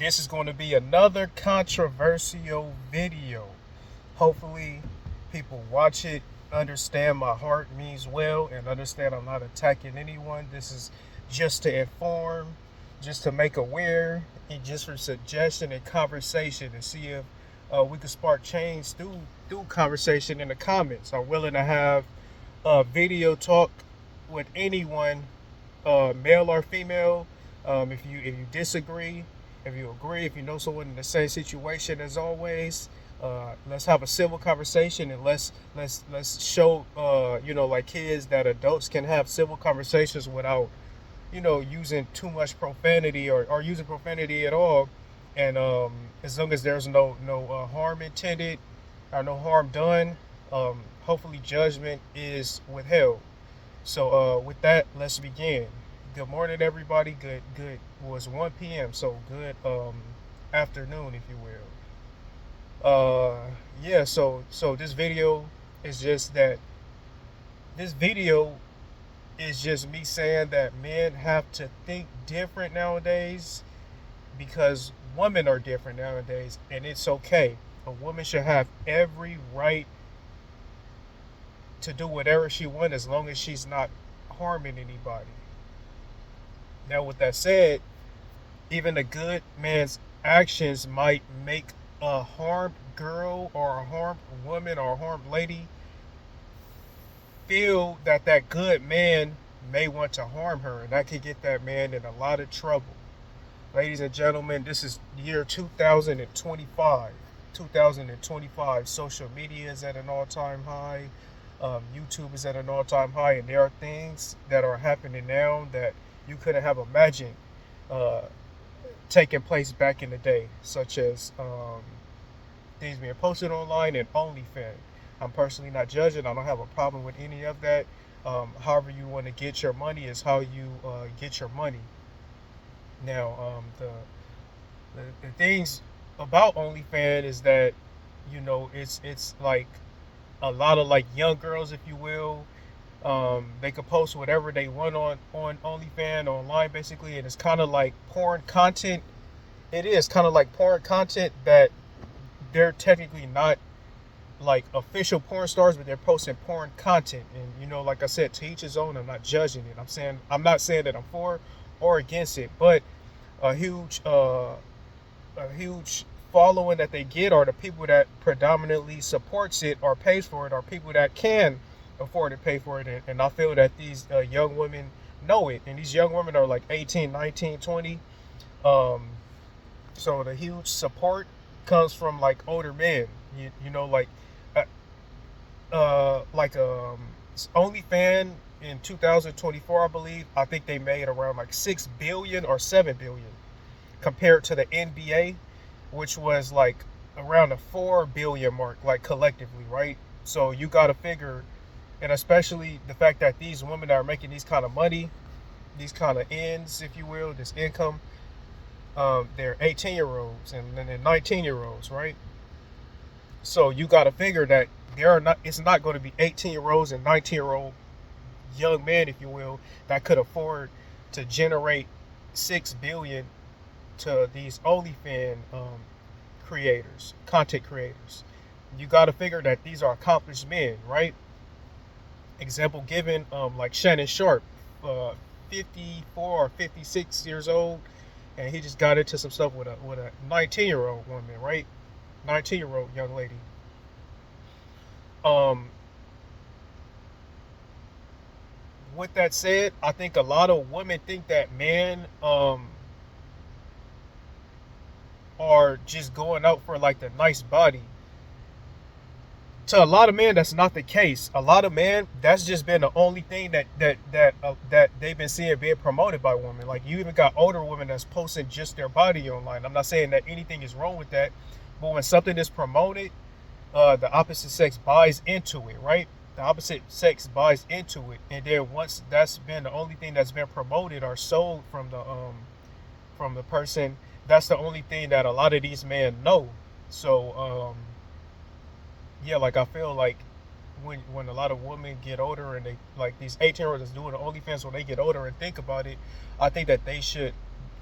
This is going to be another controversial video. Hopefully, people watch it, understand my heart means well, and understand I'm not attacking anyone. This is just to inform, just to make aware, and just for suggestion and conversation to see if we can spark change through conversation in the comments. I'm willing to have video talk with anyone, male or female. If you disagree, if you agree, if you know someone in the same situation as always, let's have a civil conversation and let's show like kids that adults can have civil conversations without using too much profanity or using profanity at all. And as long as there's no harm intended or no harm done, hopefully judgment is withheld. So with that, let's begin. Good morning, everybody. Good. Well, it's 1 p.m. So good afternoon, if you will. Yeah. So this video is just that. This video is just me saying that men have to think different nowadays because women are different nowadays, and it's okay. A woman should have every right to do whatever she wants as long as she's not harming anybody. Now, with that said, even a good man's actions might make a harmed girl or a harmed woman or a harmed lady feel that that good man may want to harm her, and that could get that man in a lot of trouble. Ladies and gentlemen, this is year 2025. 2025. Social media is at an all-time high. YouTube is at an all-time high, and there are things that are happening now that you couldn't have imagined uh, taking place back in the day, such as things being posted online and OnlyFans. I'm personally not judging. I don't have a problem with any of that. However you want to get your money is how you get your money. Now, the things about OnlyFans is that it's like a lot of like young girls, if you will. They could post whatever they want on OnlyFans online, basically, and it's kind of like porn content. It is kind of like porn content that they're technically not like official porn stars, but they're posting porn content. And like I said, to each his own. I'm not judging it. I'm not saying that I'm for or against it, but a huge following that they get are the people that predominantly supports it or pays for it, or people that can afford to pay for it. And I feel that these young women know it, and these young women are like 18, 19, 20. So the huge support comes from like older men. Like OnlyFans in 2024, I believe. I think they made around like 6 billion or 7 billion, compared to the NBA, which was like around the 4 billion mark, like collectively, right? So you got to figure, and especially the fact that these women that are making these kind of money, these kind of ends, if you will, this income, they're 18-year-olds and then 19-year-olds, right? So you got to figure that it's not going to be 18-year-olds and 19-year-old young men, if you will, that could afford to generate 6 billion to these OnlyFans content creators. You got to figure that these are accomplished men, right? Example given, like Shannon Sharp, 54 or 56 years old, and he just got into some stuff with a 19-year-old woman, right? 19-year-old young lady. Um, with that said, I think a lot of women think that men are just going out for like the nice body. To a lot of men, that's not the case. A lot of men, that's just been the only thing that they've been seeing being promoted by women. Like, you even got older women that's posting just their body online. I'm not saying that anything is wrong with that, but when something is promoted, the opposite sex buys into it, right? The opposite sex buys into it, and then once that's been the only thing that's been promoted or sold from the person, that's the only thing that a lot of these men know. So yeah, like I feel like when a lot of women get older and they like these 18-year-olds that's doing the OnlyFans, when they get older and think about it, I think that they should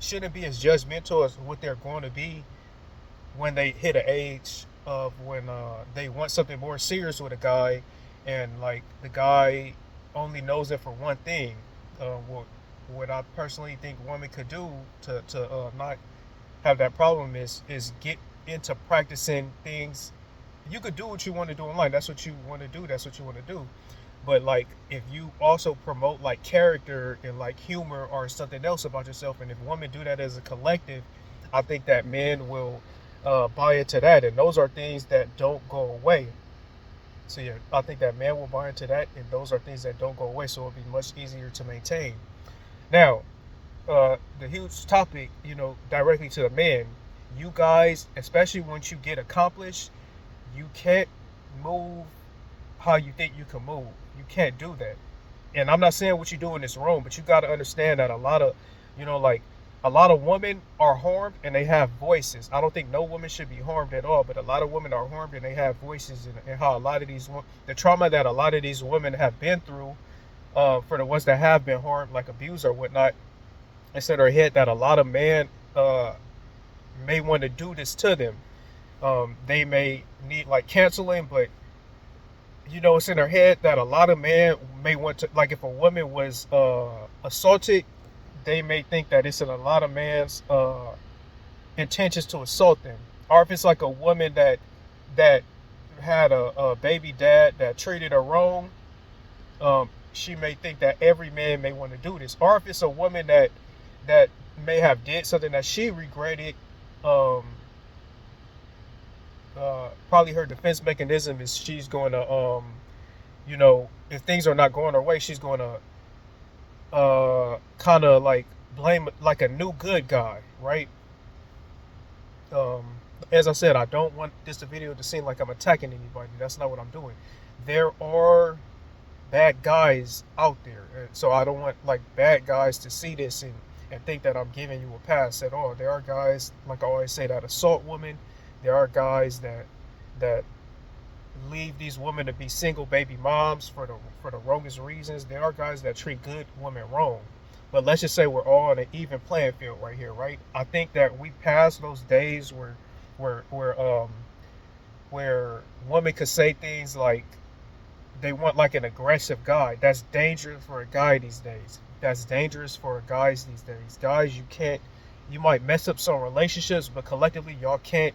shouldn't be as judgmental as what they're going to be when they hit an age of when they want something more serious with a guy, and like the guy only knows it for one thing. What I personally think women could do to not have that problem is get into practicing things. You could do what you want to do online. That's what you want to do. That's what you want to do. But like, if you also promote like character and like humor or something else about yourself, and if women do that as a collective, I think that men will buy into that, and those are things that don't go away. So yeah, I think that men will buy into that, and those are things that don't go away. So it'll be much easier to maintain. Now, the huge topic, directly to the men, you guys, especially once you get accomplished, you can't move how you think you can move. You can't do that. And I'm not saying what you do in this room, but you got to understand that a lot of, like a lot of women are harmed and they have voices. I don't think no woman should be harmed at all, but a lot of women are harmed and they have voices, and how a lot of the trauma that a lot of these women have been through, for the ones that have been harmed, like abuse or whatnot, it's in their head that a lot of men may want to do this to them. They may need like canceling, but it's in their head that a lot of men may want to, like if a woman was assaulted, they may think that it's in a lot of men's intentions to assault them. Or if it's like a woman that had a baby dad that treated her wrong, she may think that every man may want to do this. Or if it's a woman that may have did something that she regretted, probably her defense mechanism is she's going to, if things are not going her way, she's going to kind of like blame like a new good guy, right? As I said, I don't want this video to seem like I'm attacking anybody. That's not what I'm doing. There are bad guys out there, so I don't want like bad guys to see this and think that I'm giving you a pass at all. There are guys, like I always say, that assault women. There are guys that leave these women to be single baby moms for the wrongest reasons. There are guys that treat good women wrong. But let's just say we're all on an even playing field right here, right? I think that we passed those days where women could say things like they want like an aggressive guy. That's dangerous for a guy these days. That's dangerous for guys these days. Guys, you might mess up some relationships, but collectively y'all can't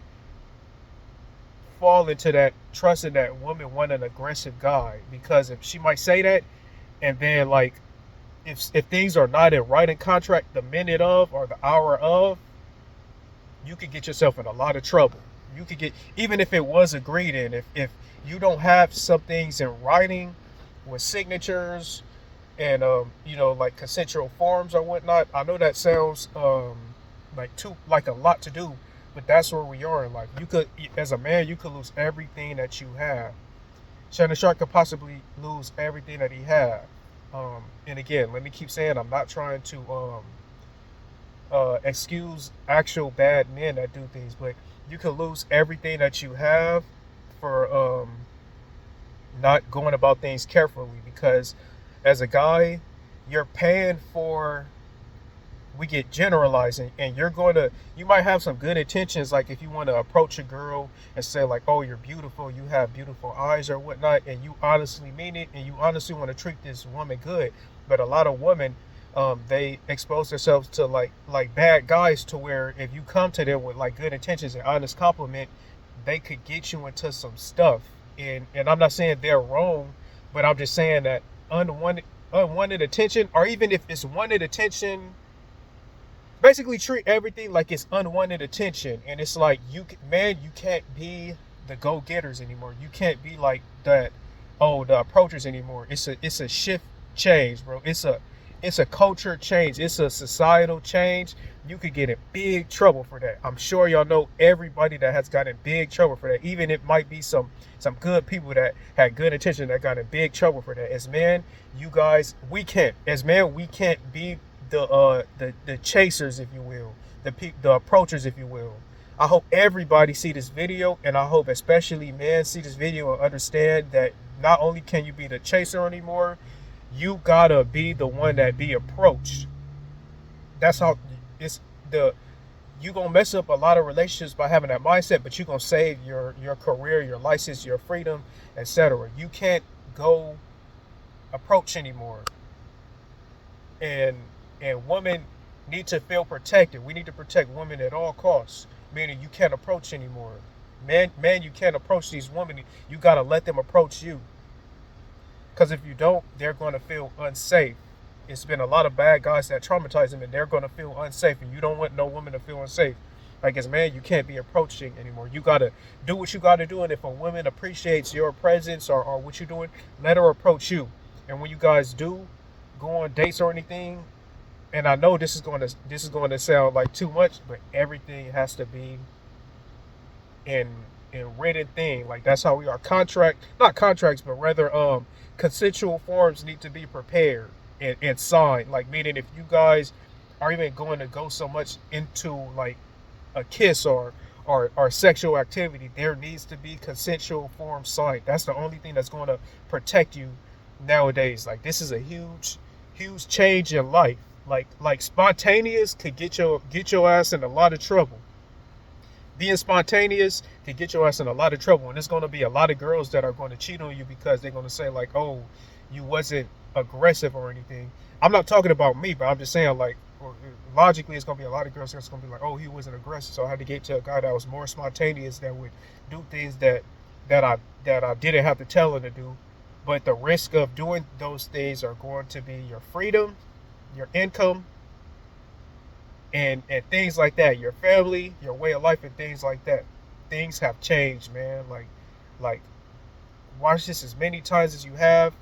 fall into that trusting that woman want an aggressive guy, because if she might say that, and then like if things are not in writing contract the minute of or the hour of, you could get yourself in a lot of trouble. You could get, even if it was agreed in, if you don't have some things in writing with signatures and like consensual forms or whatnot. I know that sounds like a lot to do, but that's where we are in life. You could, as a man, you could lose everything that you have. Shannon Sharpe could possibly lose everything that he had. And again, let me keep saying, I'm not trying to excuse actual bad men that do things, but you could lose everything that you have for not going about things carefully. Because as a guy, you're paying for, we get generalizing, and you might have some good intentions, like if you want to approach a girl and say like, oh, you're beautiful, you have beautiful eyes or whatnot, and you honestly mean it, and you honestly want to treat this woman good. But a lot of women, they expose themselves to like bad guys, to where if you come to them with like good intentions and honest compliment, they could get you into some stuff. And I'm not saying they're wrong, but I'm just saying that unwanted attention, or even if it's wanted attention, basically treat everything like it's unwanted attention. And it's like, you can't be the go-getters anymore. You can't be like that, the approachers anymore. It's a shift change, bro. It's a culture change. It's a societal change. You could get in big trouble for that. I'm sure y'all know everybody that has gotten in big trouble for that. Even it might be some good people that had good intention that got in big trouble for that. As men, you guys, we can't be the chasers, if you will, the approachers, if you will. I hope everybody see this video, and I hope especially men see this video and understand that not only can you be the chaser anymore, you gotta be the one that be approached. That's how the you gonna mess up a lot of relationships by having that mindset, but you gonna save your career, your license, your freedom, etc. You can't go approach anymore, and women need to feel protected. We need to protect women at all costs. Meaning you can't approach anymore. Man, you can't approach these women. You gotta let them approach you. Because if you don't, they're gonna feel unsafe. It's been a lot of bad guys that traumatize them, and they're gonna feel unsafe. And you don't want no woman to feel unsafe. Like as man, you can't be approaching anymore. You gotta do what you gotta do. And if a woman appreciates your presence or what you're doing, let her approach you. And when you guys do go on dates or anything, and I know this is going to sound like too much, but everything has to be in written thing. Like that's how we are. Contract, not contracts, but rather consensual forms need to be prepared and signed. Like meaning if you guys are even going to go so much into like a kiss or sexual activity, there needs to be consensual forms signed. That's the only thing that's going to protect you nowadays. Like this is a huge change in life. Like spontaneous could get your ass in a lot of trouble. Being spontaneous can get your ass in a lot of trouble, and there's going to be a lot of girls that are going to cheat on you because they're going to say like, "Oh, you wasn't aggressive or anything." I'm not talking about me, but I'm just saying like, logically, it's going to be a lot of girls that's going to be like, "Oh, he wasn't aggressive," so I had to get to a guy that was more spontaneous that would do things that I didn't have to tell him to do. But the risk of doing those things are going to be your freedom, your income, and things like that, your family, your way of life, and things like that. Things have changed, man. Like watch this as many times as you have.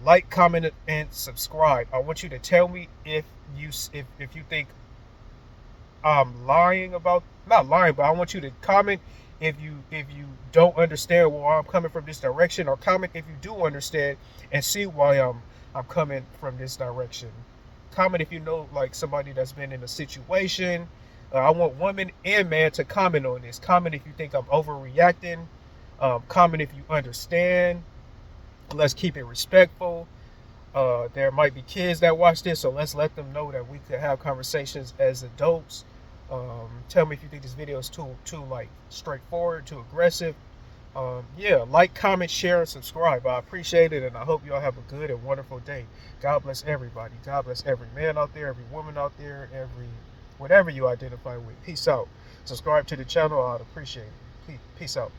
Like, comment, and subscribe. I want you to tell me if you think I'm lying about, not lying, but I want you to comment if you don't understand why I'm coming from this direction, or comment if you do understand and see why I'm coming from this direction. Comment if you know like somebody that's been in a situation. I want women and man to comment on this. Comment if you think I'm overreacting. Comment if you understand. Let's keep it respectful. There might be kids that watch this, so let's let them know that we could have conversations as adults. Tell me if you think this video is too like straightforward, too aggressive. Yeah, like, comment, share, and subscribe. I appreciate it, and I hope you all have a good and wonderful day. God bless everybody. God bless every man out there, every woman out there, whatever you identify with. Peace out. Subscribe to the channel. I'd appreciate it. Peace out.